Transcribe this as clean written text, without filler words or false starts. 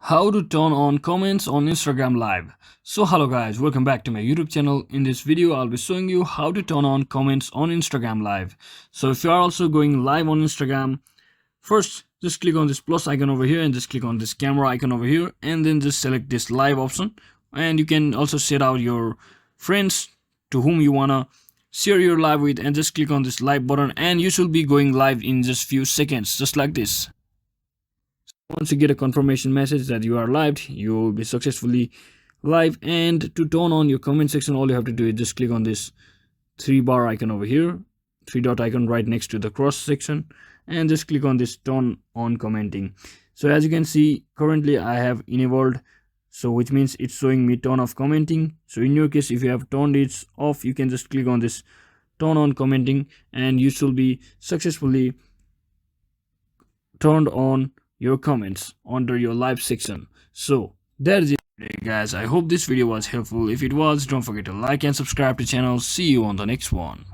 How to turn on comments on Instagram Live. So hello guys, welcome back to my YouTube channel. In this video I'll be showing you how to turn on comments on Instagram Live. So if you are also going live on Instagram, first just click on this plus icon over here and just click on this camera icon over here and then just select this live option, and you can also set out your friends to whom you wanna share your live with, and just click on this live button and you should be going live in just few seconds, just like this. Once you get a confirmation message that you are live, you will be successfully live. And to turn on your comment section, all you have to do is just click on this three bar icon over here, three dot icon right next to the cross section, and just click on this turn on commenting. So as you can see, currently I have enabled, so which means it's showing me turn off commenting. So in your case, if you have turned it off, you can just click on this turn on commenting and you should be successfully turned on your comments under your live section. So that is it guys. I hope this video was helpful. If it was, don't forget to like and subscribe to the channel. See you on the next one.